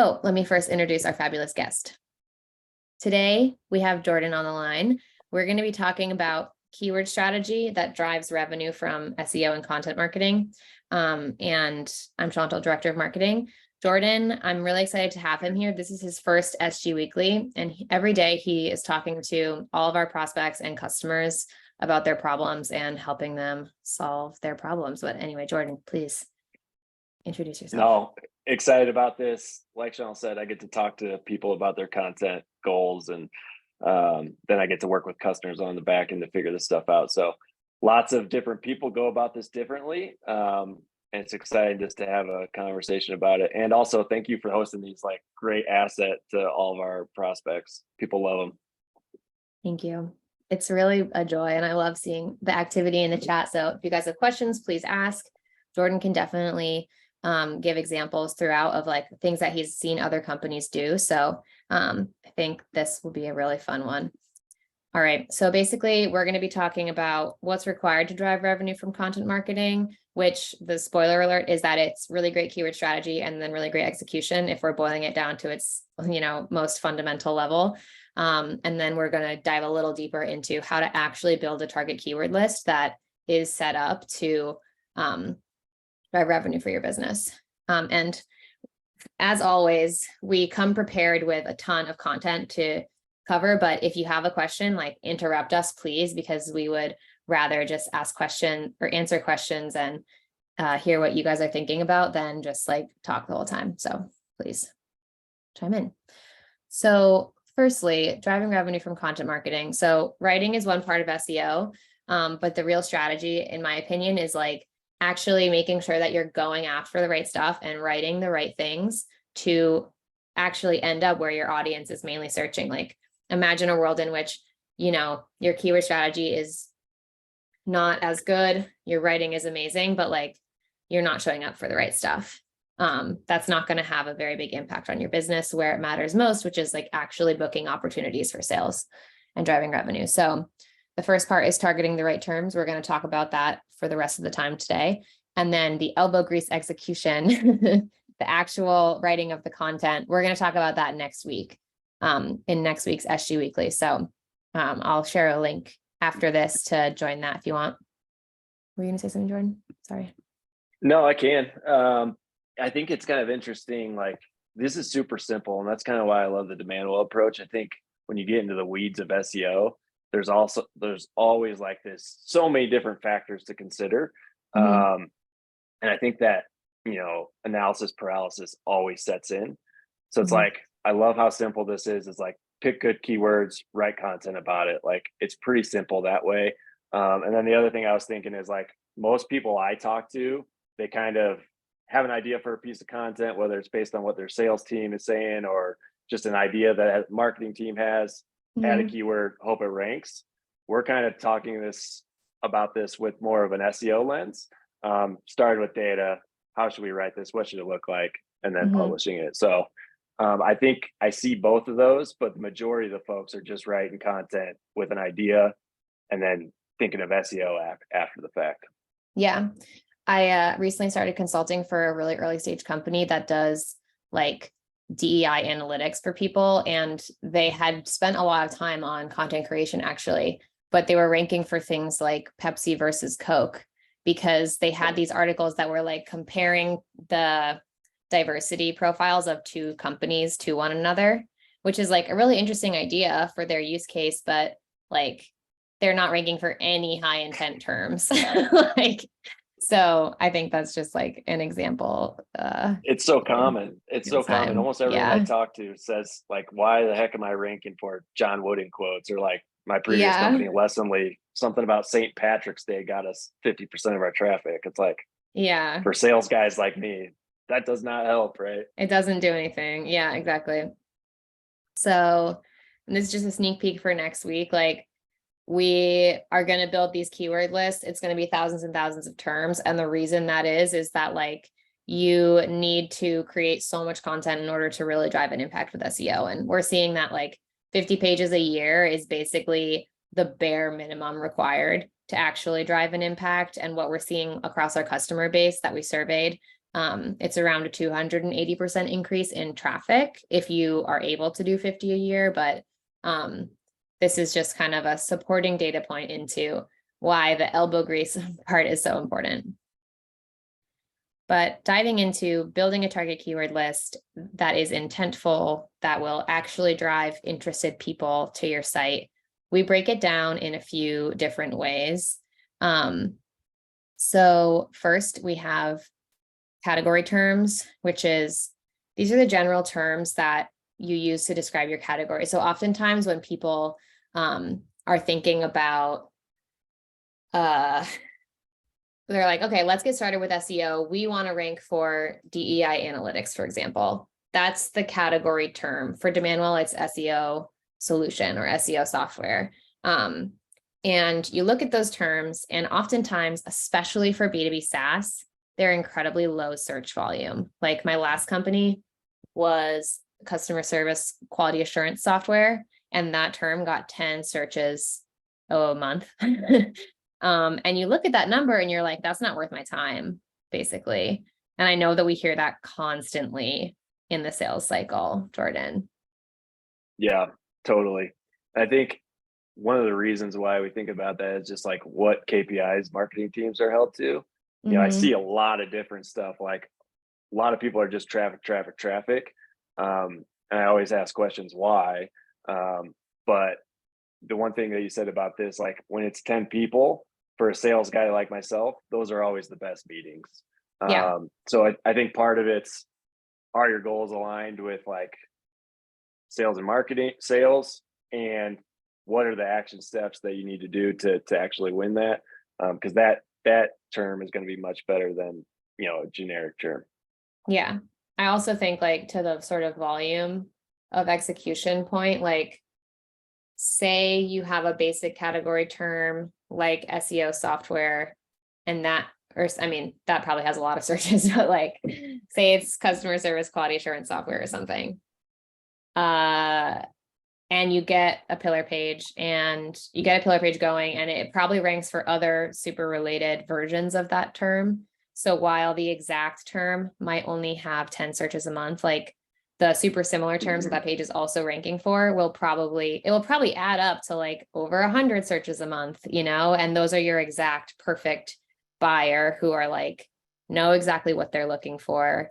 Oh, let me first introduce our fabulous guest. Today, we have Jordan on the line. We're going to be talking about keyword strategy that drives revenue from SEO and content marketing. And I'm Chantal, Director of Marketing. Jordan, I'm really excited to have him here. This is his first SG Weekly, and every day he is talking to all of our prospects and customers about their problems and helping them solve their problems. But anyway, Jordan, please introduce yourself. No, excited about this. Like Chantal said, I get to talk to people about their content goals, and then I get to work with customers on the back end to figure this stuff out. So lots of different people go about this differently. And it's exciting just to have a conversation about it. And also thank you for hosting these, like, great asset to all of our prospects. People love them. Thank you. It's really a joy, and I love seeing the activity in the chat. So if you guys have questions, please ask. Jordan can definitely give examples throughout of like things that he's seen other companies do. So I think this will be a really fun one. All right. So basically, we're going to be talking about what's required to drive revenue from content marketing, which the spoiler alert is that it's really great keyword strategy and then really great execution if we're boiling it down to its, most fundamental level. And then we're going to dive a little deeper into how to actually build a target keyword list that is set up to drive revenue for your business. And as always, we come prepared with a ton of content to cover, but if you have a question, like, interrupt us, please, because we would rather just ask questions or answer questions and hear what you guys are thinking about than just like talk the whole time. So please chime in. So firstly, driving revenue from content marketing. So writing is one part of SEO, but the real strategy, in my opinion, is like actually making sure that you're going after the right stuff and writing the right things to actually end up where your audience is mainly searching. Like, imagine a world in which, your keyword strategy is not as good, your writing is amazing, but like you're not showing up for the right stuff. That's not going to have a very big impact on your business where it matters most, which is like actually booking opportunities for sales and driving revenue. So the first part is targeting the right terms. We're going to talk about that for the rest of the time today. And then the elbow grease execution, the actual writing of the content, we're going to talk about that next week, in next week's SG Weekly. So I'll share a link after this to join that if you want. Were you going to say something, Jordan? Sorry. No, I can. I think it's kind of interesting. Like, this is super simple, and that's kind of why I love the demand well approach. I think when you get into the weeds of SEO, there's always like this, so many different factors to consider. And I think that, analysis paralysis always sets in. So it's like, I love how simple this is. It's like, pick good keywords, write content about it. Like, it's pretty simple that way. And then the other thing I was thinking is, like, most people I talk to, they kind of have an idea for a piece of content, whether it's based on what their sales team is saying or just an idea that a marketing team has. Add a keyword, hope it ranks. We're kind of talking about this with more of an SEO lens. Started with data. How should we write this? What should it look like? And then publishing it. So I think I see both of those, but the majority of the folks are just writing content with an idea and then thinking of SEO after the fact. Yeah. I recently started consulting for a really early stage company that does like DEI analytics for people. And they had spent a lot of time on content creation, actually, but they were ranking for things like Pepsi versus Coke, because they had these articles that were like comparing the diversity profiles of two companies to one another, which is like a really interesting idea for their use case, but like they're not ranking for any high intent terms. So I think that's just like an example. It's so common. It's so common. Almost everyone I talk to says, like, why the heck am I ranking for John Wooden quotes? Or like my previous company, Lessonly, something about St. Patrick's Day got us 50% of our traffic. It's like, for sales guys like me, that does not help, right? It doesn't do anything. Yeah, exactly. So this is just a sneak peek for next week. Like, we are going to build these keyword lists. It's going to be thousands and thousands of terms. And the reason that is that like you need to create so much content in order to really drive an impact with SEO. And we're seeing that like 50 pages a year is basically the bare minimum required to actually drive an impact. And what we're seeing across our customer base that we surveyed It's around a 280% increase in traffic if you are able to do 50 a year, but this is just kind of a supporting data point into why the elbow grease part is so important. But diving into building a target keyword list that is intentful, that will actually drive interested people to your site, we break it down in a few different ways. So first we have category terms, which is, these are the general terms that you use to describe your category. So oftentimes when people are thinking about, they're like, okay, let's get started with SEO. We want to rank for DEI analytics, for example. That's the category term. For Demandwell, it's SEO solution or SEO software. And you look at those terms, and oftentimes, especially for B2B SaaS, they're incredibly low search volume. Like my last company was customer service quality assurance software, and that term got 10 searches a month. And you look at that number and you're like, that's not worth my time, basically. And I know that we hear that constantly in the sales cycle, Jordan. Yeah, totally. I think one of the reasons why we think about that is just like what KPIs marketing teams are held to. You know, I see a lot of different stuff. Like a lot of people are just traffic. And I always ask questions why. But the one thing that you said about this, like when it's 10 people for a sales guy like myself, those are always the best meetings. Yeah. So I think part of it's, are your goals aligned with like sales and marketing, sales, and what are the action steps that you need to do to actually win that? Because that term is going to be much better than, you know, a generic term. Yeah. I also think like to the sort of volume of execution point, like say you have a basic category term like SEO software, and that, or I mean, that probably has a lot of searches, but like say it's customer service quality assurance software or something. And you get a pillar page going, and it probably ranks for other super related versions of that term. So while the exact term might only have 10 searches a month, like the super similar terms that page is also ranking for it will probably add up to like over 100 searches a month, you know, and those are your exact perfect buyer who are like, know exactly what they're looking for,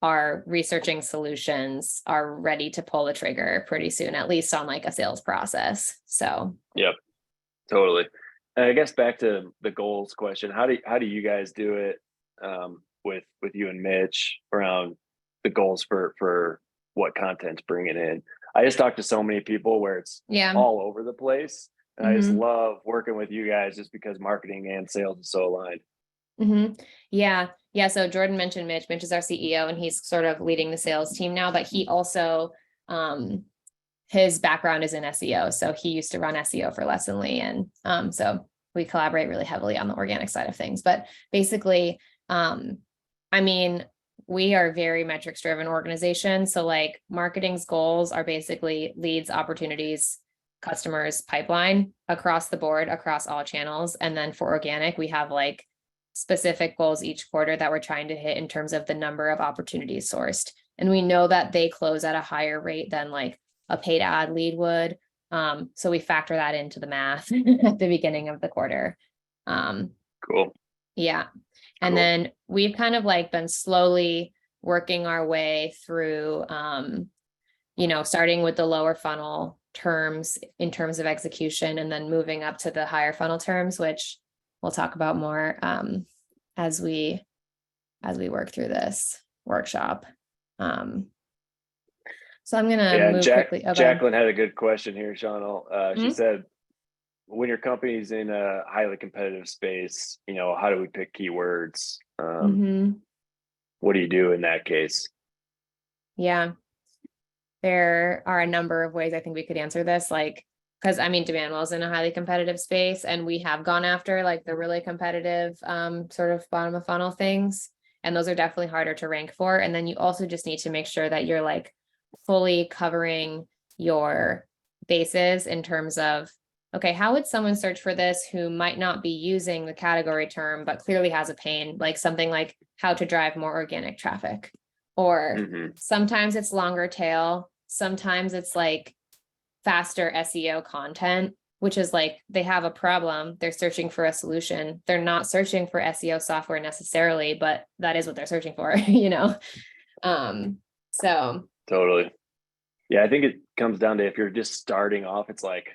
are researching solutions, are ready to pull the trigger pretty soon, at least on like a sales process. So yep, totally. And I guess back to the goals question, how do you guys do it with you and Mitch around the goals for what content's bringing in? I just talked to so many people where it's all over the place, and I just love working with you guys just because marketing and sales is so aligned. Yeah. So Jordan mentioned Mitch. Mitch is our CEO, and he's sort of leading the sales team now, but he also, his background is in SEO. So he used to run SEO for Lessonly. And so we collaborate really heavily on the organic side of things. But basically, I mean, we are very metrics driven organization. So like marketing's goals are basically leads, opportunities, customers, pipeline across the board, across all channels. And then for organic, we have like specific goals each quarter that we're trying to hit in terms of the number of opportunities sourced. And we know that they close at a higher rate than like a paid ad lead would. So we factor that into the math at the beginning of the quarter. Cool. Yeah. And then we've kind of like been slowly working our way through, you know, starting with the lower funnel terms in terms of execution, and then moving up to the higher funnel terms, which we'll talk about more as we work through this workshop. So I'm gonna move quickly. Jacqueline had a good question here, Sean. She said, when your company's in a highly competitive space, you know, how do we pick keywords? What do you do in that case? Yeah, there are a number of ways I think we could answer this. Like, because I mean, Demandwell is in a highly competitive space, and we have gone after like the really competitive sort of bottom of funnel things. And those are definitely harder to rank for. And then you also just need to make sure that you're like fully covering your bases in terms of, okay, how would someone search for this who might not be using the category term, but clearly has a pain, like something like how to drive more organic traffic? Or sometimes it's longer tail, sometimes it's like faster SEO content, which is like they have a problem, they're searching for a solution. They're not searching for SEO software necessarily, but that is what they're searching for, you know? So Totally. Yeah, I think it comes down to if you're just starting off, it's like,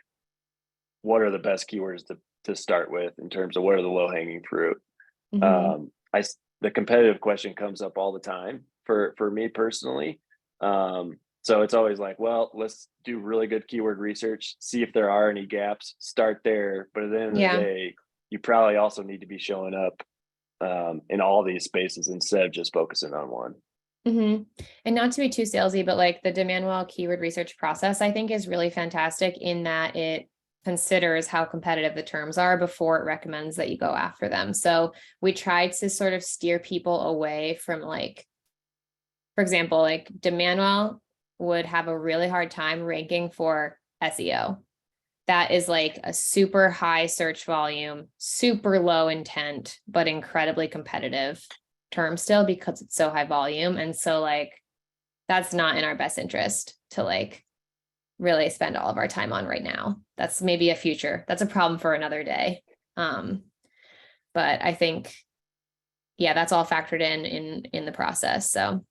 what are the best keywords to start with in terms of what are the low hanging fruit? The competitive question comes up all the time for me personally. So it's always like, well, let's do really good keyword research, see if there are any gaps, start there. But at the end of the day, you probably also need to be showing up in all these spaces instead of just focusing on one. And not to be too salesy, but like the Demandwell keyword research process, I think is really fantastic in that it considers how competitive the terms are before it recommends that you go after them. So we tried to sort of steer people away from like, for example, like Demandwell would have a really hard time ranking for SEO. That is like a super high search volume, super low intent, but incredibly competitive term still because it's so high volume. And so like, that's not in our best interest to like really spend all of our time on right now. That's maybe a future. That's a problem for another day. But I think, yeah, that's all factored in the process. So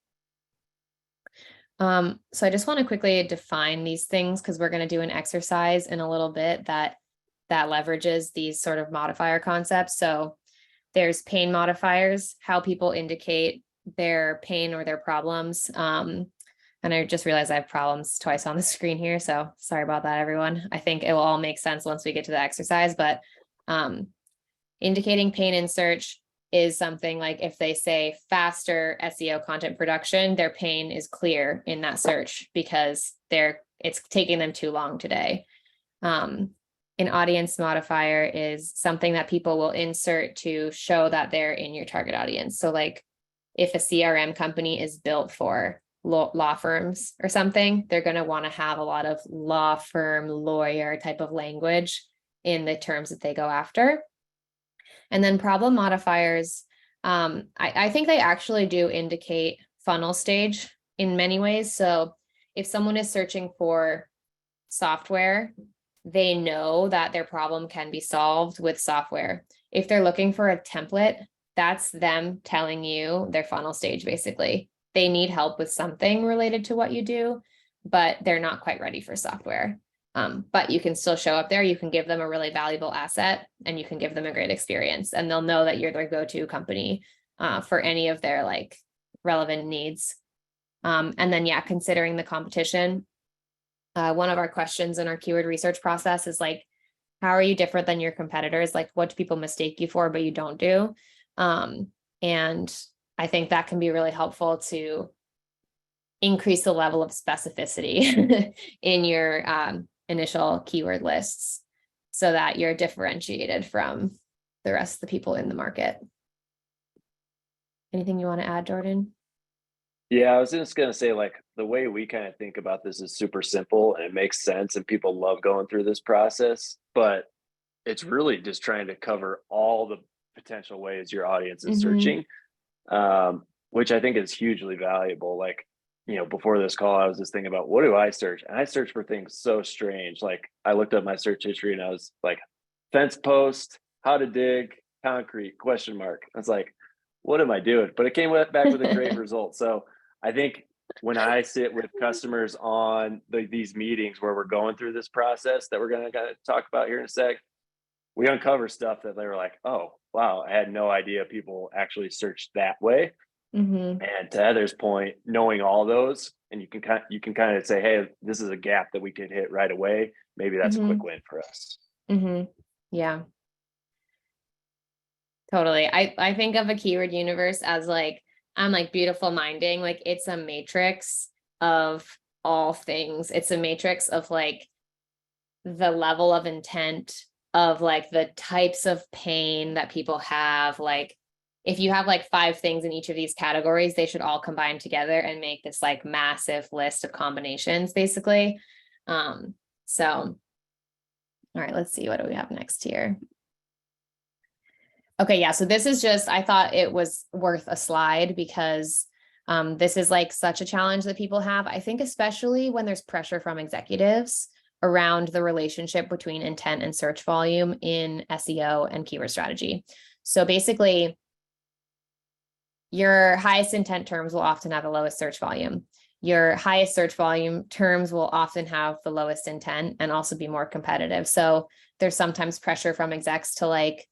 I just want to quickly define these things because we're going to do an exercise in a little bit that leverages these sort of modifier concepts. So there's pain modifiers, how people indicate their pain or their problems. And I just realized I have problems twice on the screen here. So sorry about that, everyone. I think it will all make sense once we get to the exercise, but indicating pain in search is something like if they say faster SEO content production, their pain is clear in that search because it's taking them too long today. An audience modifier is something that people will insert to show that they're in your target audience. So like if a CRM company is built for law firms or something, they're going to want to have a lot of law firm lawyer type of language in the terms that they go after. And then problem modifiers, I think they actually do indicate funnel stage in many ways. So if someone is searching for software, they know that their problem can be solved with software. If they're looking for a template, that's them telling you their funnel stage, basically. They need help with something related to what you do, but they're not quite ready for software. But you can still show up there. You can give them a really valuable asset and you can give them a great experience and they'll know that you're their go-to company for any of their like relevant needs. And then, yeah, considering the competition, one of our questions in our keyword research process is like, how are you different than your competitors? Like, what do people mistake you for, but you don't do? And I think that can be really helpful to increase the level of specificity in your initial keyword lists so that you're differentiated from the rest of the people in the market. Anything you want to add, Jordan? Yeah, I was just going to say, like, the way we kind of think about this is super simple and it makes sense and people love going through this process, but it's really just trying to cover all the potential ways your audience is searching, which I think is hugely valuable. Like, you know, before this call, I was just thinking about what do I search? And I search for things so strange. Like I looked up my search history and I was like, fence post, how to dig, concrete, question mark. I was like, what am I doing? But it came back with a great result. So I think when I sit with customers on these meetings where we're going through this process that we're going to talk about here in a sec, we uncover stuff that they were like, oh, wow, I had no idea people actually search that way. And to Heather's point, knowing all those, and you can kind of say, hey, this is a gap that we could hit right away. Maybe that's a quick win for us. Yeah, totally. I think of a keyword universe as like, I'm like beautiful minding, like it's a matrix of all things. It's a matrix of like the level of intent of like the types of pain that people have. Like if you have like 5 things in each of these categories, they should all combine together and make this like massive list of combinations, basically. So All right, let's see. What do we have next here? Okay, yeah. So this is just, I thought it was worth a slide because this is like such a challenge that people have. I think especially when there's pressure from executives around the relationship between intent and search volume in SEO and keyword strategy. So basically, your highest intent terms will often have the lowest search volume. Your highest search volume terms will often have the lowest intent and also be more competitive. So there's sometimes pressure from execs to like,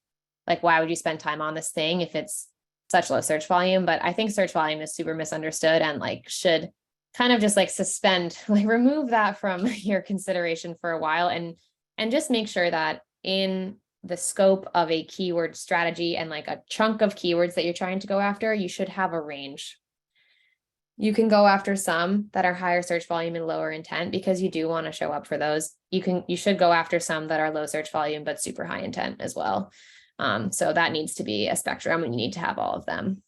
why would you spend time on this thing if it's such low search volume? But I think search volume is super misunderstood and like should kind of just like suspend, like remove that from your consideration for a while and just make sure that in the scope of a keyword strategy and like a chunk of keywords that you're trying to go after, you should have a range. You can go after some that are higher search volume and lower intent because you do want to show up for those. You should go after some that are low search volume but super high intent as well. So that needs to be a spectrum and you need to have all of them.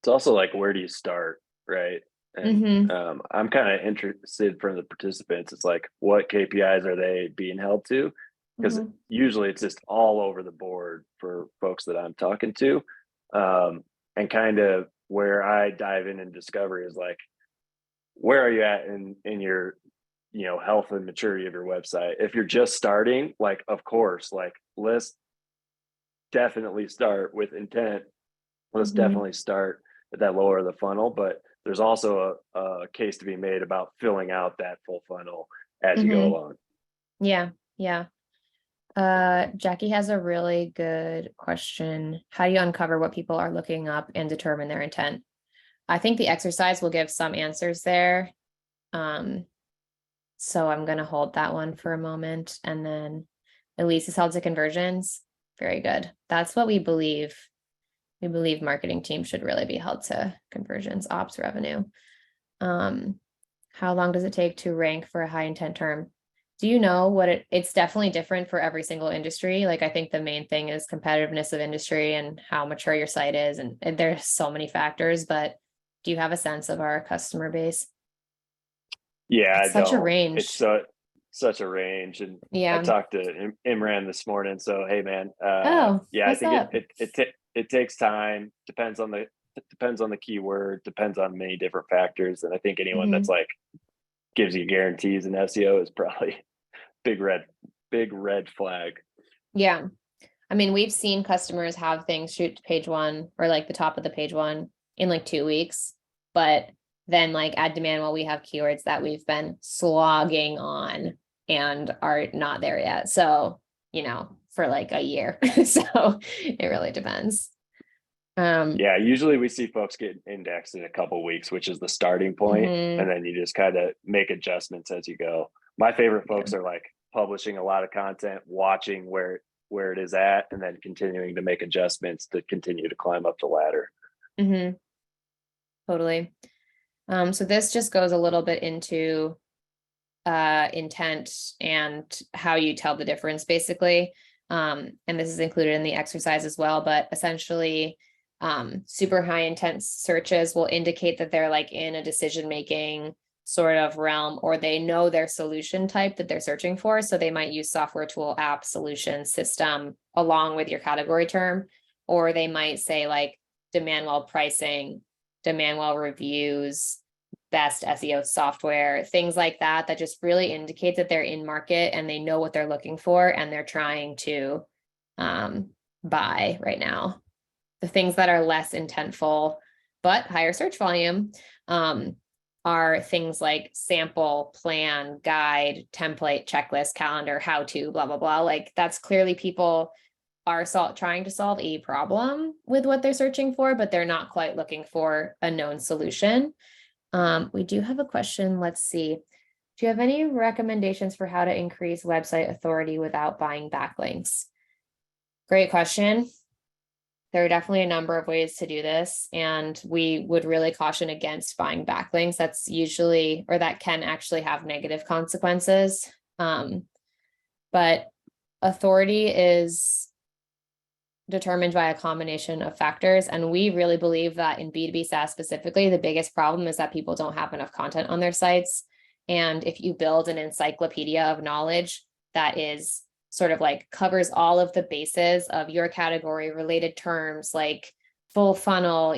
It's also like, where do you start, right? And Mm-hmm. I'm kind of interested from the participants. It's like, what KPIs are they being held to? Because Mm-hmm. usually it's just all over the board for folks that I'm talking to. And kind of where I dive in and discovery is like, where are you at in your, health and maturity of your website? If you're just starting, like, of course, like, let's definitely start with intent. Let's Mm-hmm. definitely start at that lower of the funnel, but there's also a case to be made about filling out that full funnel as you go Mm-hmm. along. Yeah. Yeah. Jackie has a really good question. How do you uncover what people are looking up and determine their intent? I think the exercise will give some answers there. So I'm going to hold that one for a moment. And then Elise is held to conversions. Very good. That's what we believe. We believe marketing teams should really be held to conversions, ops revenue. How long does it take to rank for a high intent term? Do you know what it's definitely different for every single industry. Like I think the main thing is competitiveness of industry and how mature your site is. And there's so many factors, but do you have a sense of our customer base? Yeah, I It's such a don't. It's range. such a range, and I Yeah. talked to Imran this morning. So hey, man, Oh, yeah, I what's think up? it takes time. Depends on the keyword. Depends on many different factors, and I think anyone that's Hmm. like gives you guarantees in SEO is probably big red flag. Yeah. I mean, we've seen customers have things shoot to page one or like the top of the page one in like 2 weeks, but then like at demand, while we have keywords that we've been slogging on and are not there yet. So, for like a year. So it really depends. Yeah, usually we see folks get indexed in a couple weeks, which is the starting point, and Mhm, then you just kind of make adjustments as you go. My favorite yeah. folks are like publishing a lot of content, watching where it is at, and then continuing to make adjustments to continue to climb up the ladder. Mhm, totally. So this just goes a little bit into intent and how you tell the difference basically. And this is included in the exercise as well, but essentially super high intent searches will indicate that they're like in a decision making sort of realm, or they know their solution type that they're searching for. So they might use software, tool, app, solution, system along with your category term, or they might say like demand while pricing, demand while reviews, best SEO software, things like that, that just really indicate that they're in market and they know what they're looking for and they're trying to buy right now. The things that are less intentful but higher search volume are things like sample, plan, guide, template, checklist, calendar, how to, blah, blah, blah. Like that's clearly people are trying to solve a problem with what they're searching for, but they're not quite looking for a known solution. We do have a question. Let's see. Do you have any recommendations for how to increase website authority without buying backlinks? Great question. There are definitely a number of ways to do this, and we would really caution against buying backlinks. That's usually, or that can actually have negative consequences. But authority is determined by a combination of factors. And we really believe that in B2B SaaS specifically, the biggest problem is that people don't have enough content on their sites. And if you build an encyclopedia of knowledge, that is sort of like covers all of the bases of your category, related terms, like full funnel,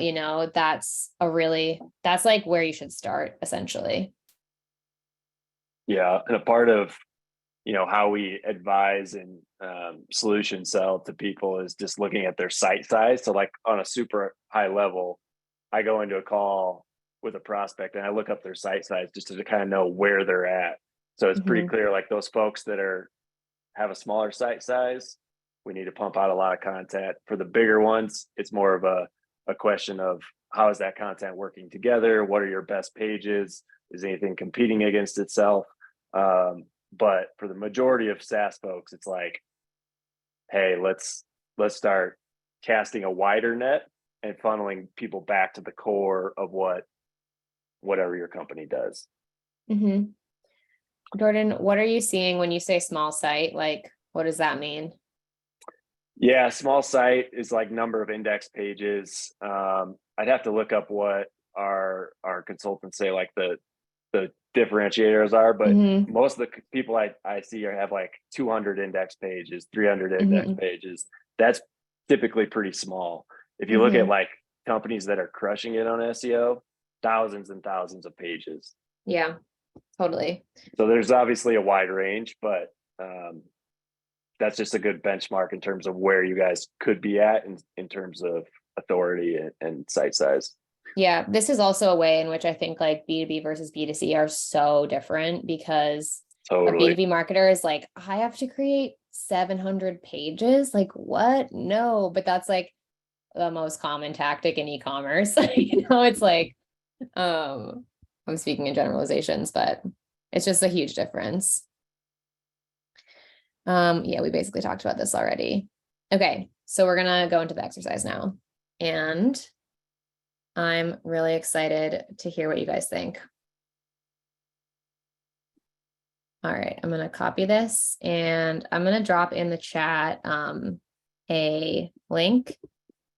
that's like where you should start essentially. Yeah. And a part of, how we advise and solution sell to people is just looking at their site size. So like on a super high level, I go into a call with a prospect and I look up their site size just to kind of know where they're at. So it's pretty clear, like those folks that have a smaller site size, we need to pump out a lot of content. For the bigger ones, it's more of a question of how is that content working together? What are your best pages? Is anything competing against itself? But for the majority of SaaS folks, it's like, hey, let's start casting a wider net and funneling people back to the core of whatever your company does. Mm-hmm. Jordan, what are you seeing when you say small site? Like, what does that mean? Yeah, small site is like number of index pages. I'd have to look up what our consultants say, like the differentiators are, but most of the people I see have like 200 index pages, 300 index pages. That's typically pretty small. If you look at like companies that are crushing it on SEO, thousands and thousands of pages. Yeah, totally. So there's obviously a wide range, but that's just a good benchmark in terms of where you guys could be at in terms of authority and site size. Yeah, this is also a way in which I think like B2B versus B2C are so different, because Totally. a B2B marketer is like, I have to create 700 pages. Like, what? No, but that's like the most common tactic in e-commerce. It's like, I'm speaking in generalizations, but it's just a huge difference. Yeah, we basically talked about this already. Okay, so we're gonna go into the exercise now. And I'm really excited to hear what you guys think. All right, I'm gonna copy this and I'm gonna drop in the chat a link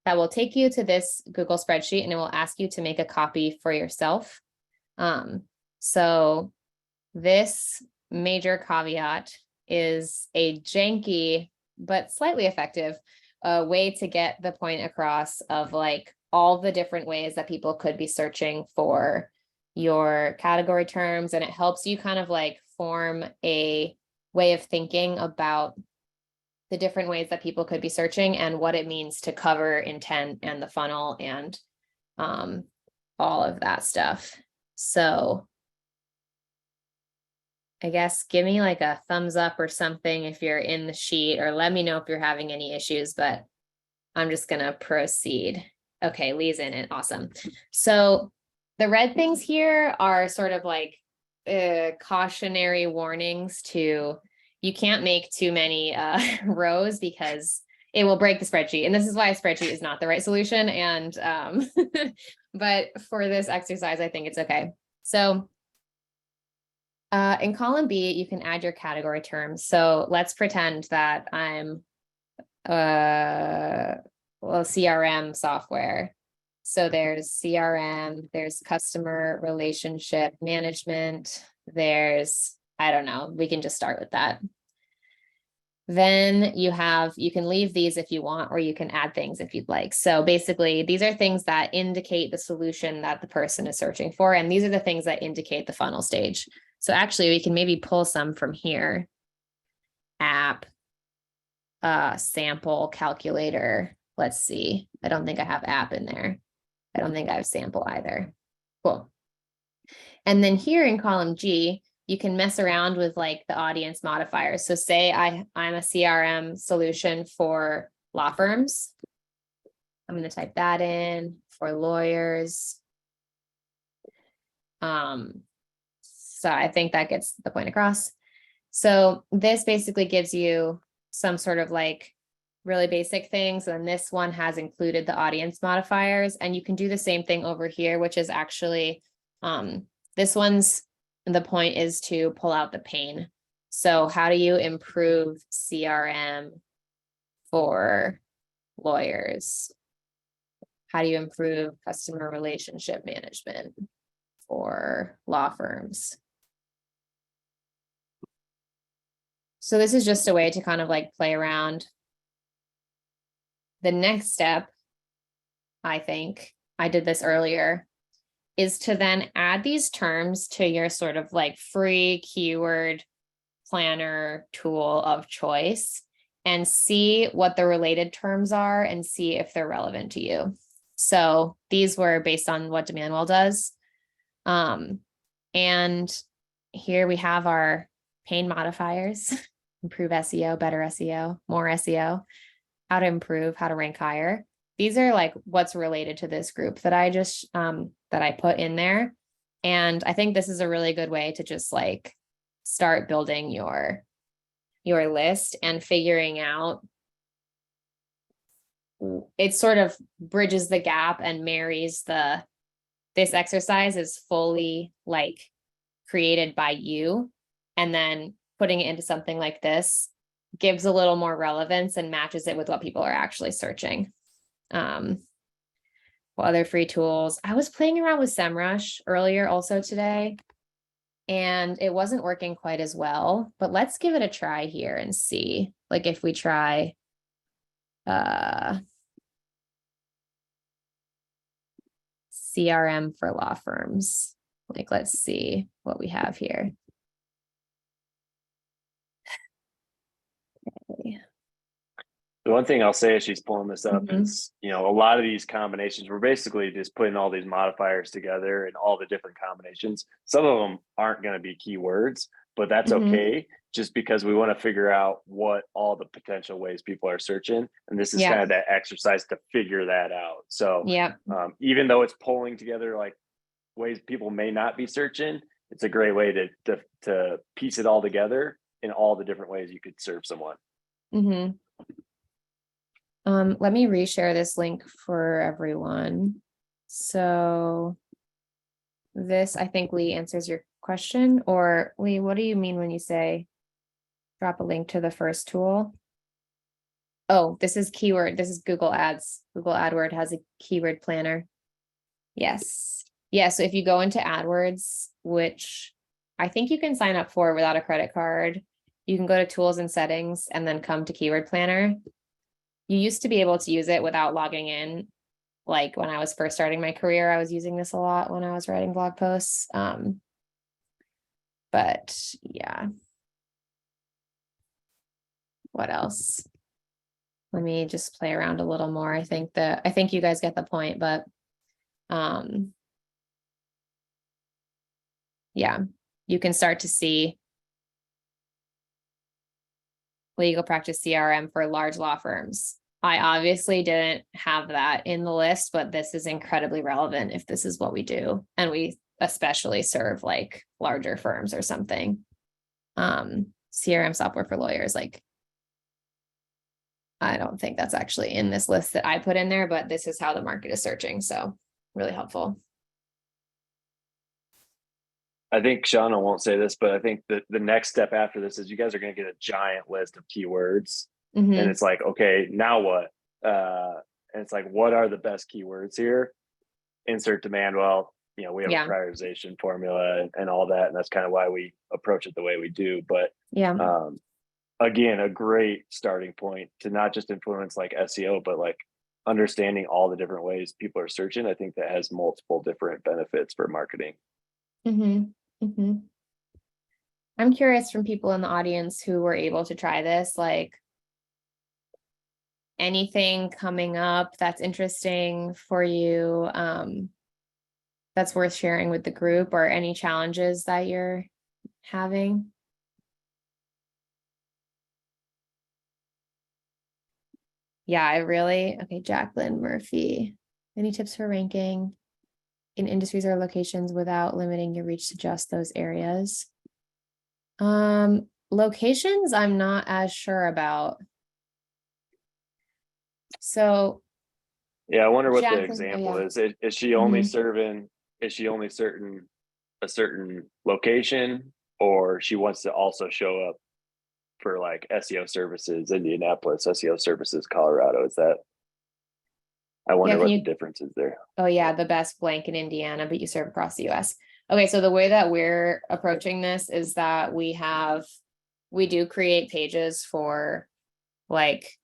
that will take you to this Google spreadsheet, and it will ask you to make a copy for yourself. So this major caveat is a janky but slightly effective way to get the point across of like all the different ways that people could be searching for your category terms, and it helps you kind of like form a way of thinking about the different ways that people could be searching and what it means to cover intent and the funnel and all of that stuff. So I guess give me like a thumbs up or something if you're in the sheet, or let me know if you're having any issues, but I'm just gonna proceed. Okay, Lee's in it, awesome. So the red things here are sort of like cautionary warnings to, you can't make too many rows because it will break the spreadsheet. And this is why a spreadsheet is not the right solution. And but for this exercise, I think it's okay. So in column B, you can add your category terms. So let's pretend that I'm CRM software. So there's CRM, there's customer relationship management, there's, I don't know, we can just start with that. Then you can leave these if you want, or you can add things if you'd like. So basically, these are things that indicate the solution that the person is searching for. And these are the things that indicate the funnel stage. So actually, we can maybe pull some from here. App, sample, calculator. Let's see. I don't think I have app in there. I don't think I have sample either. Cool. And then here in column G, you can mess around with like the audience modifiers. So say I'm a CRM solution for law firms. I'm going to type that in for lawyers. So I think that gets the point across. So this basically gives you some sort of like really basic things. And this one has included the audience modifiers, and you can do the same thing over here, which is actually, this one's, the point is to pull out the pain. So how do you improve CRM for lawyers? How do you improve customer relationship management for law firms? So this is just a way to kind of like play around. The next step, I think, I did this earlier, is to then add these terms to your sort of like free keyword planner tool of choice and see what the related terms are and see if they're relevant to you. So these were based on what Demandwell does. And here we have our pain modifiers, improve SEO, better SEO, more SEO, how to improve, how to rank higher. These are like what's related to this group that I just, that I put in there. And I think this is a really good way to just like start building your list and figuring out, it sort of bridges the gap and marries this exercise is fully like created by you, and then putting it into something like this gives a little more relevance and matches it with what people are actually searching. What other free tools? I was playing around with SEMrush earlier also today, and it wasn't working quite as well, but let's give it a try here and see, like if we try, CRM for law firms. Like, let's see what we have here. Okay. The one thing I'll say as she's pulling this up Mhm. is, a lot of these combinations, we're basically just putting all these modifiers together and all the different combinations. Some of them aren't going to be keywords, but that's Mhm. okay, just because we want to figure out what all the potential ways people are searching. And this is Yeah. kind of that exercise to figure that out. So Yeah. even though it's pulling together like ways people may not be searching, it's a great way to piece it all together in all the different ways you could serve someone. Mm-hmm. Let me reshare this link for everyone. So this, I think, Lee, answers your question. Or Lee, what do you mean when you say drop a link to the first tool? Oh, this is keyword. This is Google Ads. Google AdWords has a keyword planner. Yes. Yeah. So if you go into AdWords, which I think you can sign up for without a credit card, you can go to tools and settings and then come to keyword planner. You used to be able to use it without logging in. Like when I was first starting my career, I was using this a lot when I was writing blog posts. But yeah. What else? Let me just play around a little more. I think you guys get the point, but yeah, you can start to see legal practice CRM for large law firms. I obviously didn't have that in the list, but this is incredibly relevant if this is what we do. And we especially serve like larger firms or something. CRM software for lawyers, like, I don't think that's actually in this list that I put in there, but this is how the market is searching. So really helpful. I think Shauna won't say this, but I think that the next step after this is you guys are going to get a giant list of keywords. Mm-hmm. And it's like, okay, now what? And it's like, what are the best keywords here? Insert demand. Well, we have a prioritization formula and all that. And that's kind of why we approach it the way we do. But again, a great starting point to not just influence like SEO, but like understanding all the different ways people are searching. I think that has multiple different benefits for marketing. Mm-hmm. Mm-hmm. I'm curious from people in the audience who were able to try this, like anything coming up that's interesting for you, that's worth sharing with the group, or any challenges that you're having? Yeah, okay, Jacqueline Murphy. Any tips for ranking in industries or locations without limiting your reach to just those areas? Locations, I'm not as sure about. So yeah, I wonder what the Jacqueline, example is. Is she only serving? Is she only certain a certain location, or she wants to also show up for like SEO services Indianapolis, SEO services Colorado? Is that? I wonder what the difference is there. Oh yeah, the best blank in Indiana, but you serve across the US. Okay, so the way that we're approaching this is that we have we do create pages for like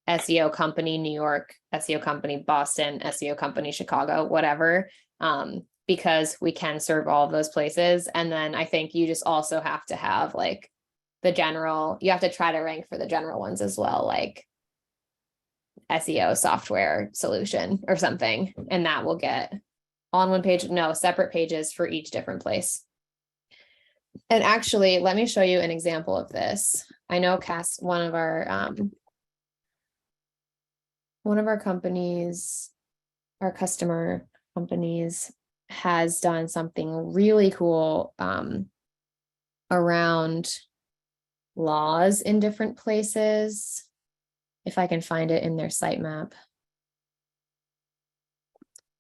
SEO company New York, SEO company Boston, SEO company Chicago, whatever, because we can serve all of those places. And then I think you just also have to have like the general, you have to try to rank for the general ones as well, like SEO software solution or something. And that will get on one page, no, separate pages for each different place. And actually, let me show you an example of this. I know one of our companies, our customer companies, has done something really cool around laws in different places. If I can find it in their sitemap.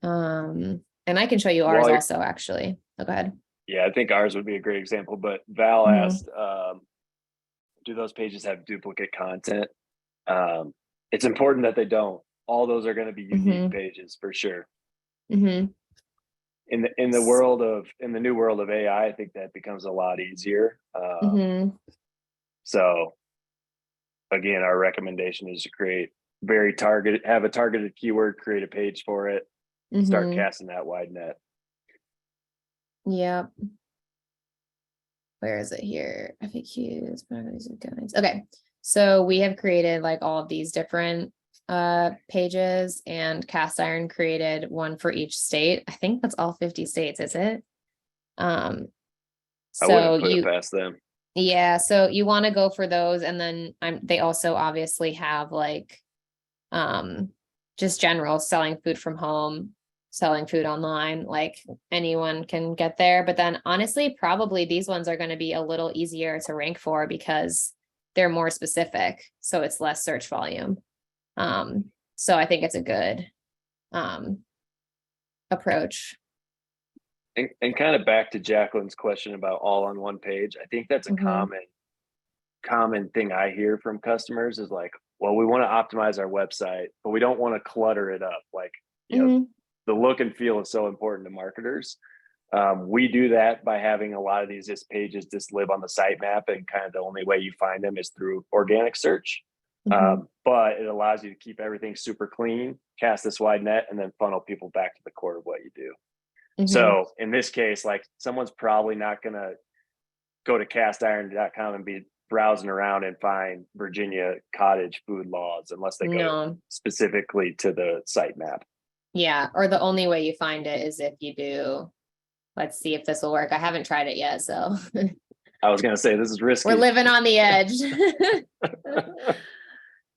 And I can show you ours also, actually. Oh, go ahead. Yeah, I think ours would be a great example, but Val asked, do those pages have duplicate content? It's important that they don't. All those are going to be unique pages for sure. In the new world of AI, I think that becomes a lot easier. So again, our recommendation is to have a targeted keyword, create a page for it, start casting that wide net. Yep. Where is it here? FAQs, guides. Okay. So we have created like all of these different pages, and Cast Iron created one for each state. I think that's all 50 states, is it? I wouldn't put it past them. Yeah, so you want to go for those, and then they also obviously have like just general selling food from home, selling food online, like anyone can get there. But then honestly, probably these ones are going to be a little easier to rank for because they're more specific. So it's less search volume. So I think it's a good approach. And kind of back to Jacqueline's question about all on one page. I think that's a common thing I hear from customers is like, well, we want to optimize our website, but we don't want to clutter it up. Like, you know, the look and feel is so important to marketers. We do that by having a lot of these pages just live on the sitemap, and kind of the only way you find them is through organic search. But it allows you to keep everything super clean, cast this wide net, and then funnel people back to the core of what you do. So in this case, like someone's probably not going to go to castiron.com and be browsing around and find Virginia cottage food laws unless they go specifically to the sitemap. Yeah. Or the only way you find it is if you do, let's see if this will work. I haven't tried it yet. So I was going to say, this is risky. We're living on the edge.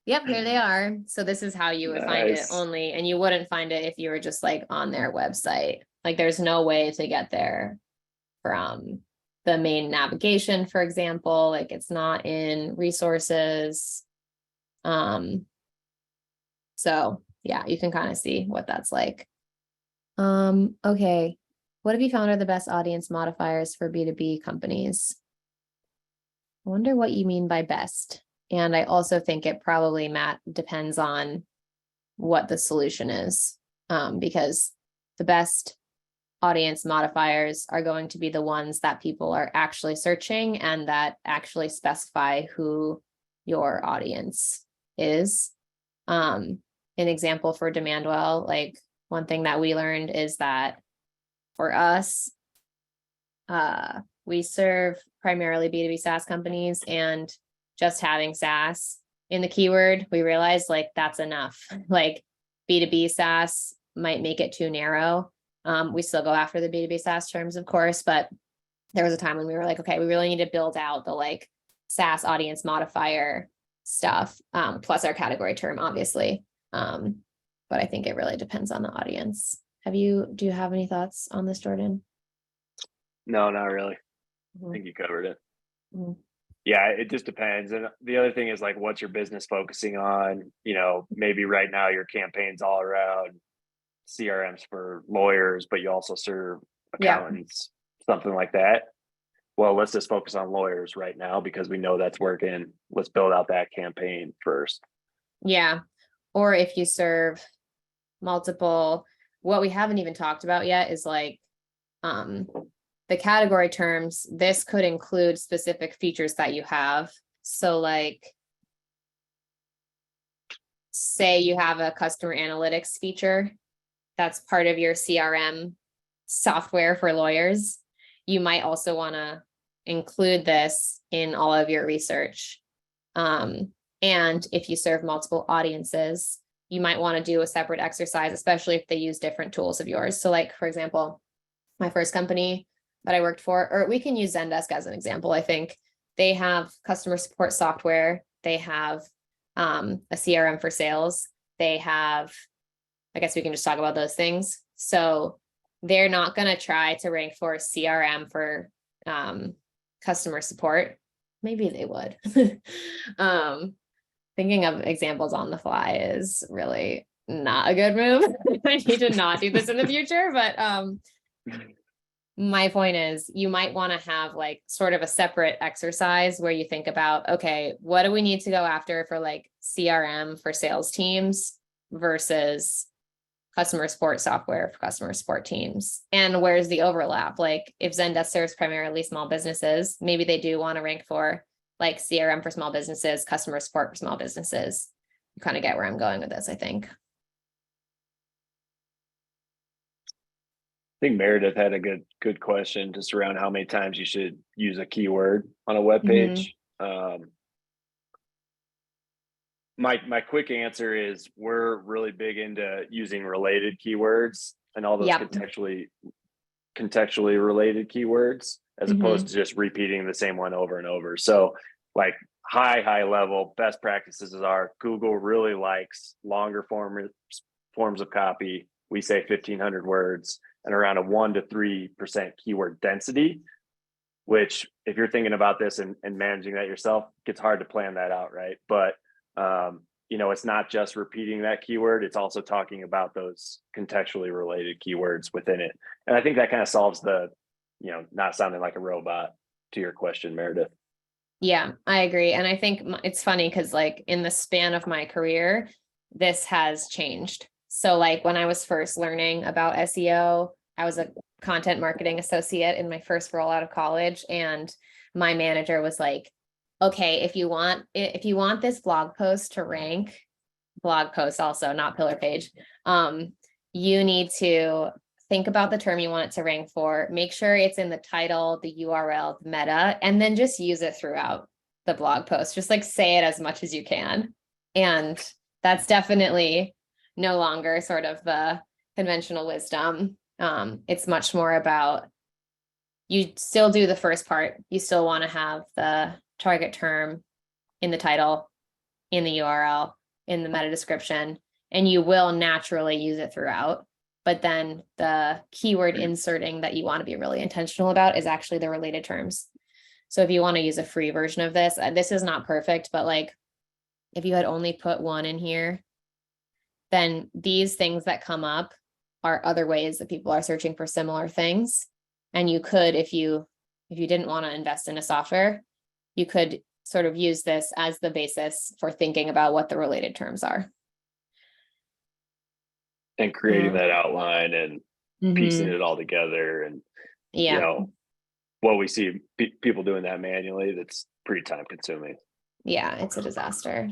Yep, here they are. So this is how you would find it only, and you wouldn't find it if you were just like on their website. Like there's no way to get there from the main navigation, for example. Like it's not in resources. So yeah, you can kind of see what that's like. Okay. What have you found are the best audience modifiers for B2B companies? I wonder what you mean by best. And I also think it probably, Matt, depends on what the solution is, because the best audience modifiers are going to be the ones that people are actually searching and that actually specify who your audience is. An example for Demandwell, like one thing that we learned is that for us, we serve primarily B2B SaaS companies, and just having SaaS in the keyword, we realized like that's enough. Like B2B SaaS might make it too narrow. We still go after the B2B SaaS terms, of course, but there was a time when we were like, okay, we really need to build out the like SaaS audience modifier stuff, plus our category term, obviously. But I think it really depends on the audience. Do you have any thoughts on this, Jordan? No, not really. I think you covered it. Yeah, it just depends. And the other thing is like, what's your business focusing on? You know, maybe right now your campaign's all around CRMs for lawyers, but you also serve accountants, something like that. Well, let's just focus on lawyers right now because we know that's working. Let's build out that campaign first. Yeah. Or if you serve multiple, what we haven't even talked about yet is like, the category terms. This could include specific features that you have. So like, say you have a customer analytics feature that's part of your CRM software for lawyers, you might also want to include this in all of your research. And if you serve multiple audiences, you might want to do a separate exercise, especially if they use different tools of yours. So like, for example, my first company that I worked for, or we can use Zendesk as an example. I think they have customer support software. They have a CRM for sales. They have, I guess we can just talk about those things. So they're not going to try to rank for CRM for customer support. Maybe they would. Thinking of examples on the fly is really not a good move. I need to not do this in the future, but my point is you might want to have like sort of a separate exercise where you think about, okay, what do we need to go after for like CRM for sales teams versus customer support software for customer support teams? And where's the overlap? Like if Zendesk serves primarily small businesses, maybe they do want to rank for like CRM for small businesses, customer support for small businesses. You kind of get where I'm going with this, I think. I think Meredith had a good question just around how many times you should use a keyword on a web page. My quick answer is we're really big into using related keywords and all those contextually related keywords as opposed to just repeating the same one over and over. So like high level best practices are Google really likes longer forms of copy. We say 1,500 words and around a 1 to 3% keyword density, which if you're thinking about this and managing that yourself, it gets hard to plan that out, right? But it's not just repeating that keyword, it's also talking about those contextually related keywords within it. And I think that kind of solves the, not sounding like a robot to your question, Meredith. Yeah, I agree. And I think it's funny because like in the span of my career, this has changed. So like when I was first learning about SEO, I was a content marketing associate in my first role out of college. And my manager was like, okay, if you want this blog post to rank, blog post also, not pillar page, you need to think about the term you want it to rank for, make sure it's in the title, the URL, the meta, and then just use it throughout the blog post. Just like say it as much as you can. And that's definitely no longer sort of the conventional wisdom. It's much more about, you still do the first part. You still want to have the target term in the title, in the URL, in the meta description, and you will naturally use it throughout. But then the keyword inserting that you want to be really intentional about is actually the related terms. So if you want to use a free version of this, this is not perfect, but like if you had only put one in here, then these things that come up are other ways that people are searching for similar things. And you could, if you didn't want to invest in a software, you could sort of use this as the basis for thinking about what the related terms are. And creating that outline and piecing it all together. And, what we see people doing that manually, that's pretty time consuming. Yeah, it's a disaster.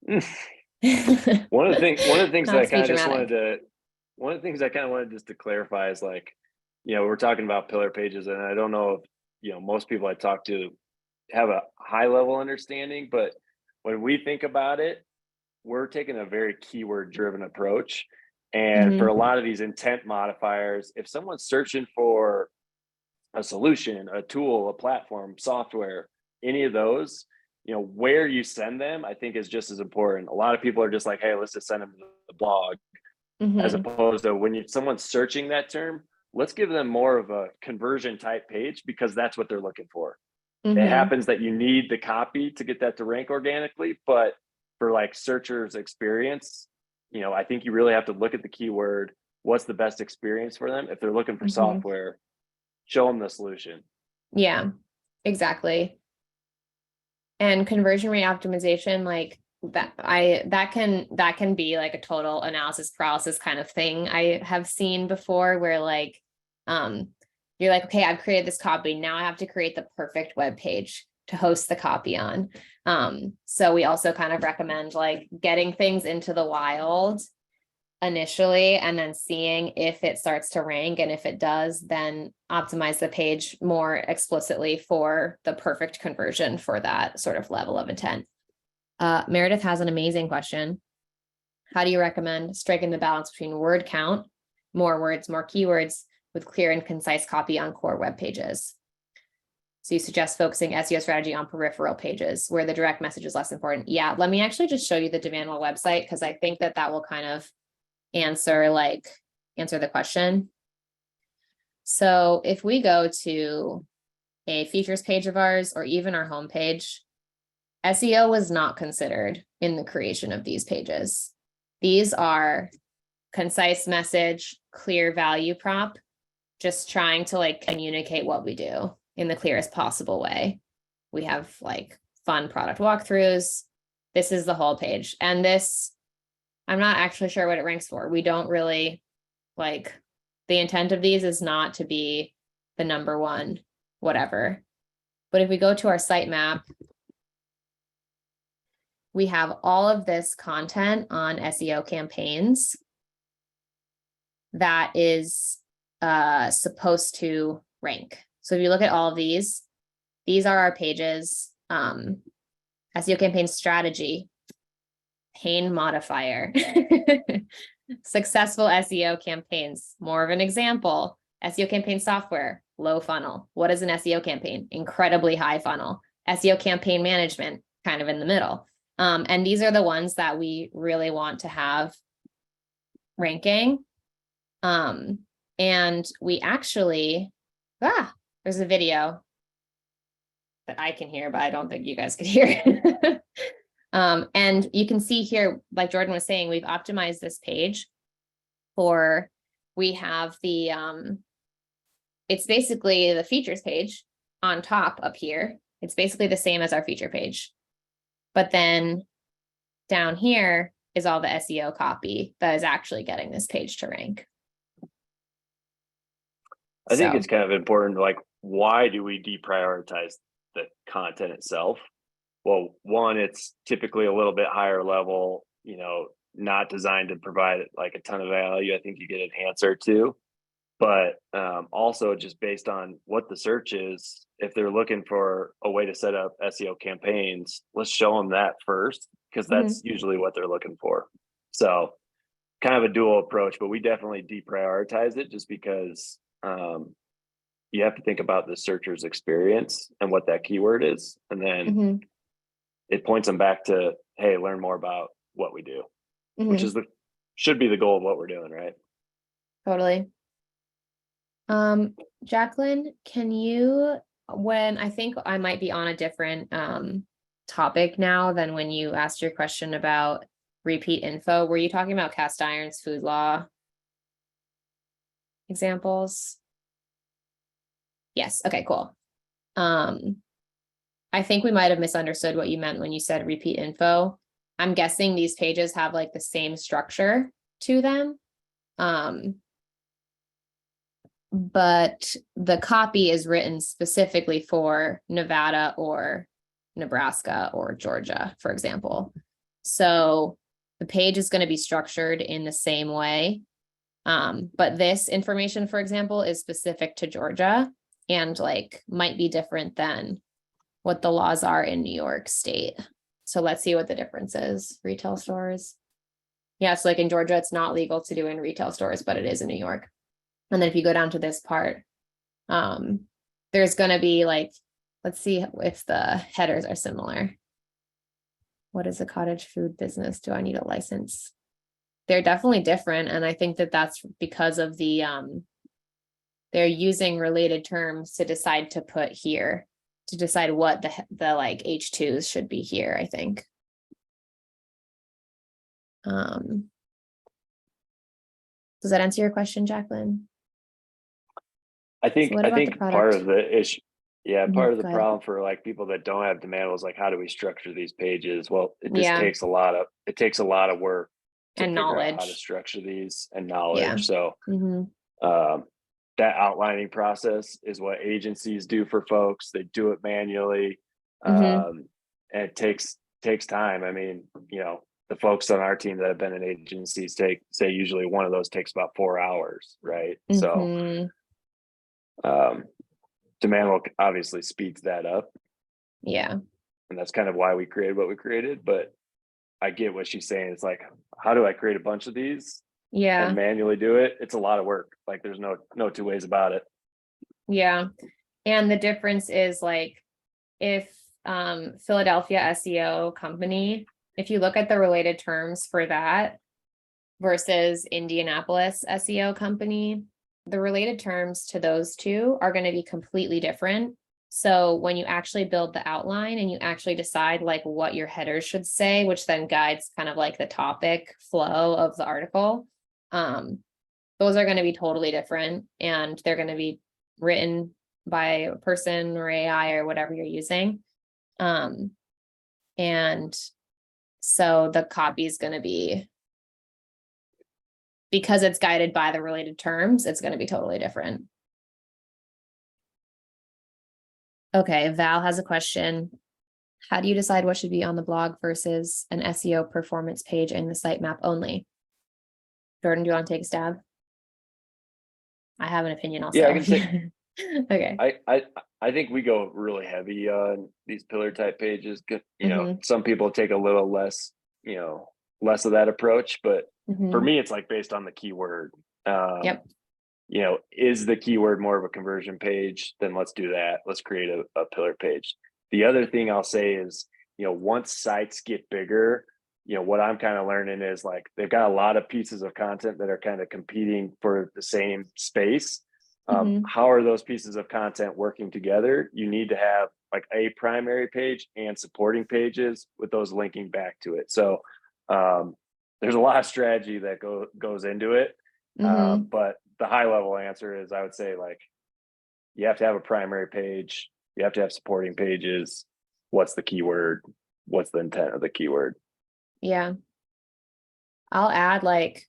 One of the things that I kind of wanted just to clarify is like, we're talking about pillar pages, and I don't know if, most people I talk to have a high level understanding, but when we think about it, we're taking a very keyword driven approach. And for a lot of these intent modifiers, if someone's searching for a solution, a tool, a platform, software, any of those, where you send them, I think is just as important. A lot of people are just like, hey, let's just send them to the blog, as opposed to when someone's searching that term, let's give them more of a conversion type page because that's what they're looking for. It happens that you need the copy to get that to rank organically, but for like searchers experience, I think you really have to look at the keyword. What's the best experience for them? If they're looking for software, show them the solution. Yeah, exactly. And conversion rate optimization, like that can be like a total analysis paralysis kind of thing. I have seen before where like, you're like, okay, I've created this copy. Now I have to create the perfect web page to host the copy on. So we also kind of recommend like getting things into the wild initially and then seeing if it starts to rank, and if it does, then optimize the page more explicitly for the perfect conversion for that sort of level of intent. Meredith has an amazing question. How do you recommend striking the balance between word count, more words, more keywords, with clear and concise copy on core web pages? So you suggest focusing SEO strategy on peripheral pages where the direct message is less important. Yeah, let me actually just show you the Demandwell website, because I think that will kind of answer the question. So if we go to a features page of ours, or even our homepage, SEO was not considered in the creation of these pages. These are concise message, clear value prop, just trying to like communicate what we do in the clearest possible way. We have like fun product walkthroughs. This is the whole page. And this, I'm not actually sure what it ranks for. We don't really like, the intent of these is not to be the number one, whatever. But if we go to our sitemap, we have all of this content on SEO campaigns that is supposed to rank. So if you look at all of these are our pages. SEO campaign strategy, pain modifier, successful SEO campaigns, more of an example, SEO campaign software, low funnel. What is an SEO campaign? Incredibly high funnel. SEO campaign management, kind of in the middle. And these are the ones that we really want to have ranking. And we actually, there's a video that I can hear, but I don't think you guys could hear. And you can see here, like Jordan was saying, we've optimized this page we have the, it's basically the features page on top up here. It's basically the same as our feature page. But then down here is all the SEO copy that is actually getting this page to rank. I think it's kind of important, like, why do we deprioritize the content itself? Well, one, it's typically a little bit higher level, not designed to provide like a ton of value. I think you get an answer to, but also just based on what the search is, if they're looking for a way to set up SEO campaigns, let's show them that first, because that's usually what they're looking for. So kind of a dual approach, but we definitely deprioritize it just because you have to think about the searcher's experience and what that keyword is. And then it points them back to, hey, learn more about what we do, which is should be the goal of what we're doing, right? Totally. Jacqueline, can you, I think I might be on a different topic now than when you asked your question about repeat info. Were you talking about cast irons, food law examples? Yes. Okay, cool. I think we might have misunderstood what you meant when you said repeat info. I'm guessing these pages have like the same structure to them. But the copy is written specifically for Nevada or Nebraska or Georgia, for example. So the page is going to be structured in the same way. But this information, for example, is specific to Georgia and like might be different than what the laws are in New York State. So let's see what the difference is. Retail stores. Yes, like in Georgia, it's not legal to do in retail stores, but it is in New York. And then if you go down to this part, there's going to be like, let's see if the headers are similar. What is a cottage food business? Do I need a license? They're definitely different. And I think that that's because of the, they're using related terms to decide to put here, to decide what the like H2s should be here, I think. Does that answer your question, Jacqueline? I think part of the issue, part of the Go problem for like people that don't have demand was like, how do we structure these pages? Well, it just takes a lot of work to and figure knowledge out how to structure these and knowledge. Yeah. So that outlining process is what agencies do for folks. They do it manually. Mhm. And it takes time. I mean, the folks on our team that have been in agencies say usually one of those takes about 4 hours, right? So Mhm. um, demand will obviously speeds that up, Yeah. and that's kind of why we created what we created. But I get what she's saying. It's like, how do I create a bunch of these and Yeah. manually do it? It's a lot of work. Like there's no two ways about it. Yeah. And the difference is like if Philadelphia SEO company, if you look at the related terms for that versus Indianapolis SEO company, the related terms to those two are going to be completely different. So when you actually build the outline and you actually decide like what your headers should say, which then guides kind of like the topic flow of the article, those are going to be totally different, and they're going to be written by a person or AI or whatever you're using. And so the copy is going to be, because it's guided by the related terms, it's going to be totally different. Okay, Val has a question. How do you decide what should be on the blog versus an SEO performance page in the sitemap only? Jordan, do you want to take a stab? I have an opinion also. Yeah, I can take. Okay. I think we go really heavy on these pillar type pages. Mm-hmm. Some people take a little less, less of that approach, but for Mm-hmm. me, it's like based on the keyword. Yep. Is the keyword more of a conversion page? Then let's do that. Let's create a pillar page. The other thing I'll say is, once sites get bigger, what I'm kind of learning is like they've got a lot of pieces of content that are kind of competing for the same space. Mm-hmm. How are those pieces of content working together? You need to have like a primary page and supporting pages with those linking back to it. So there's a lot of strategy that goes into it. Mm-hmm. But the high level answer is I would say like you have to have a primary page, you have to have supporting pages. What's the keyword? What's the intent of the keyword? Yeah. I'll add like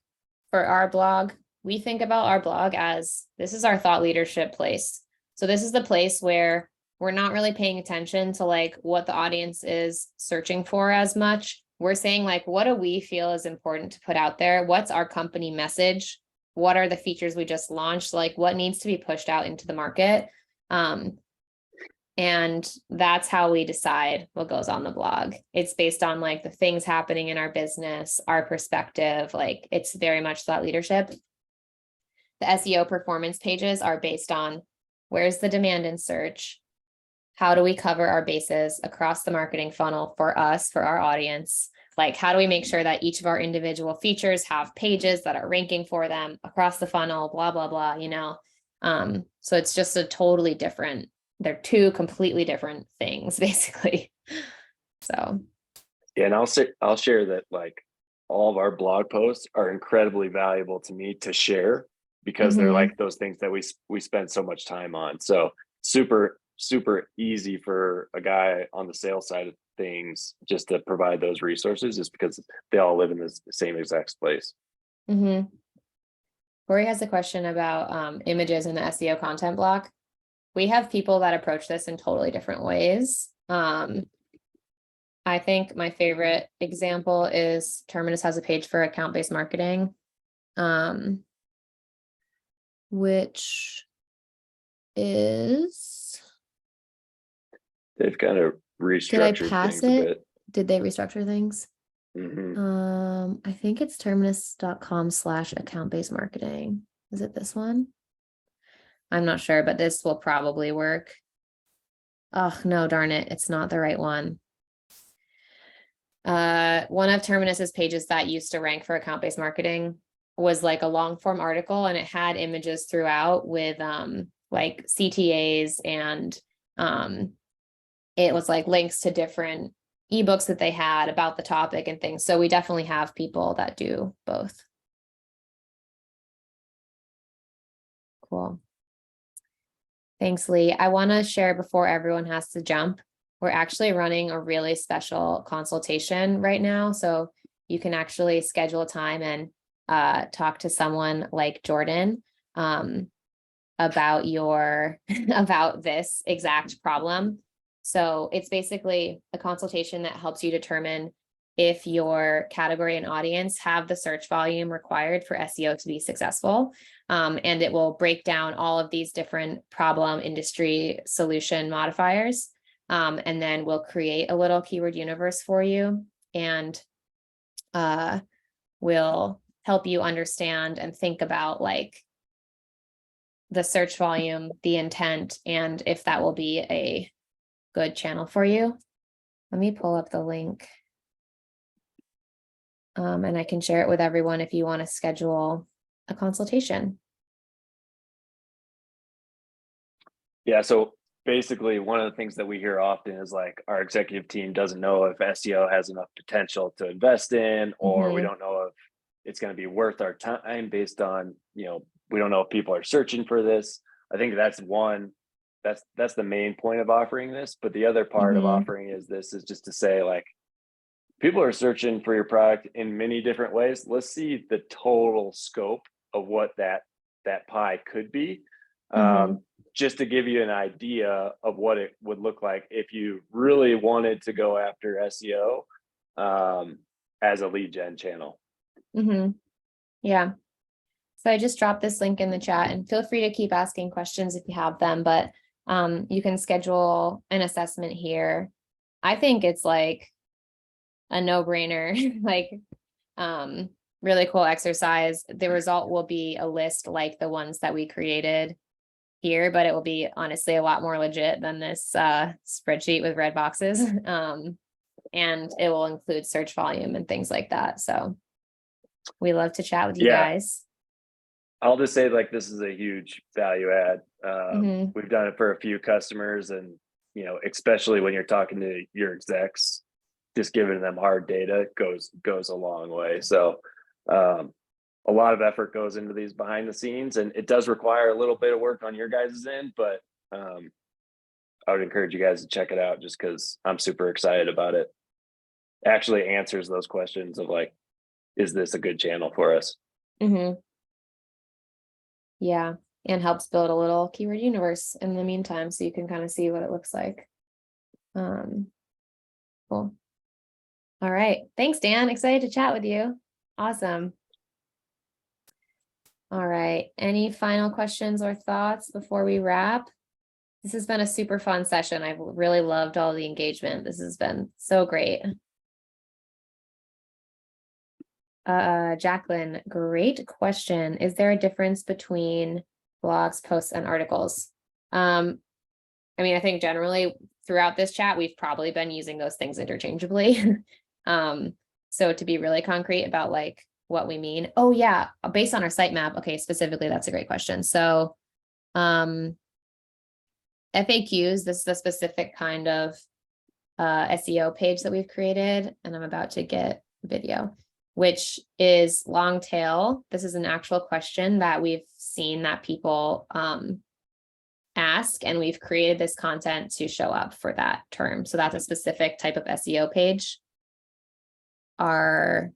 for our blog, we think about our blog as this is our thought leadership place. So this is the place where we're not really paying attention to like what the audience is searching for as much. We're saying like, what do we feel is important to put out there? What's our company message? What are the features we just launched? Like what needs to be pushed out into the market? And that's how we decide what goes on the blog. It's based on like the things happening in our business, our perspective, like it's very much thought leadership. The SEO performance pages are based on where's the demand in search? How do we cover our bases across the marketing funnel for us, for our audience? Like, how do we make sure that each of our individual features have pages that are ranking for them across the funnel, blah, blah, blah, So it's just a totally different, they're two completely different things, basically. So. Yeah, and I'll share that like all of our blog posts are incredibly valuable to me to share because they're like those things that we spend so much time on. So super easy for a guy on the sales side of things just to provide those resources just because they all live in the same exact place. Corey has a question about images in the SEO content block. We have people that approach this in totally different ways. I think my favorite example is Terminus has a page for account-based marketing, which is, They've kind of did I restructured pass things a it? bit. Did they restructure things? Mm-hmm. I think it's terminus.com/account-based marketing. Is it this one? I'm not sure, but this will probably work. Oh, no, darn it. It's not the right one. One of Terminus's pages that used to rank for account-based marketing was like a long form article, and it had images throughout with like CTAs, and it was like links to different ebooks that they had about the topic and things. So we definitely have people that do both. Cool. Thanks, Lee. I want to share before everyone has to jump. We're actually running a really special consultation right now. So you can actually schedule a time and talk to someone like Jordan about about this exact problem. So it's basically a consultation that helps you determine if your category and audience have the search volume required for SEO to be successful. And it will break down all of these different problem, industry, solution modifiers. And then we'll create a little keyword universe for you, and will help you understand and think about like the search volume, the intent, and if that will be a good channel for you. Let me pull up the link. And I can share it with everyone if you want to schedule a consultation. Yeah. So basically, one of the things that we hear often is like our executive team doesn't know if SEO has enough potential to invest in, or we don't know if it's going to be worth our time based on, we don't know if people are searching for this. I think that's that's the main point of offering this. But the other part of offering is just to say, like, people are searching for your product in many different ways. Let's see the total scope of what that pie could be. Just to give you an idea of what it would look like if you really wanted to go after SEO as a lead gen channel. Yeah. So I just dropped this link in the chat, and feel free to keep asking questions if you have them, but you can schedule an assessment here. I think it's like a no-brainer, like really cool exercise. The result will be a list like the ones that we created here, but it will be honestly a lot more legit than this spreadsheet with red boxes. And it will include search volume and things like that. So we love to chat with you guys. I'll just say, like, this is a huge value add. We've done it for a few customers, and especially when you're talking to your execs, just giving them hard data goes a long way. So a lot of effort goes into these behind the scenes, and it does require a little bit of work on your guys' end, but I would encourage you guys to check it out just because I'm super excited about it. Actually answers those questions of like, is this a good channel for us? Yeah, and helps build a little keyword universe in the meantime, so you can kind of see what it looks like. Cool. All right. Thanks, Dan. Excited to chat with you. Awesome. All right. Any final questions or thoughts before we wrap? This has been a super fun session. I've really loved all the engagement. This has been so great. Jacqueline, great question. Is there a difference between blogs, posts, and articles? I mean, I think generally throughout this chat, we've probably been using those things interchangeably. So to be really concrete about like what we mean. Oh yeah, based on our sitemap. Okay, specifically, that's a great question. So FAQs, this is the specific kind of SEO page that we've created, and I'm about to get video, which is long tail. This is an actual question that we've seen that people ask, and we've created this content to show up for that term. So that's a specific type of SEO page. Our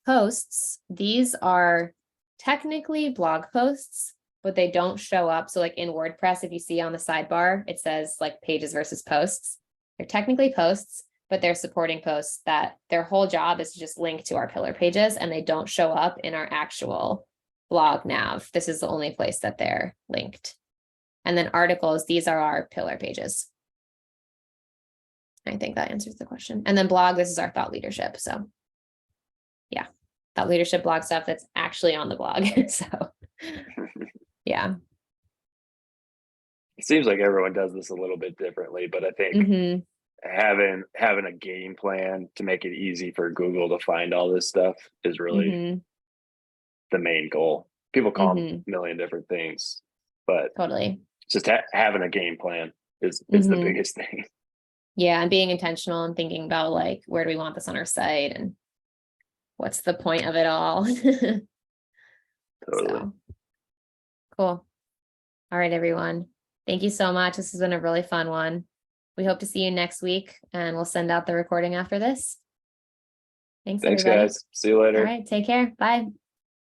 posts, these are technically blog posts, but they don't show up. So like in WordPress, if you see on the sidebar, it says like pages versus posts. They're technically posts, but they're supporting posts that their whole job is to just link to our pillar pages, and they don't show up in our actual blog nav. This is the only place that they're linked. And then articles, these are our pillar pages. I think that answers the question. And then blog, this is our thought leadership. So yeah, thought leadership blog stuff that's actually on the blog. So yeah. It seems like everyone does this a little bit differently, but I think having a game plan to make it easy for Google to find all this stuff is really the main goal. People call them a million different things, but totally just having a game plan is the biggest thing. Yeah, and being intentional and thinking about like, where do we want this on our site and what's the point of it all? Totally. So, cool. All right, everyone. Thank you so much. This has been a really fun one. We hope to see you next week, and we'll send out the recording after this. Thanks everybody. Guys. See you later. All right, take care. Bye.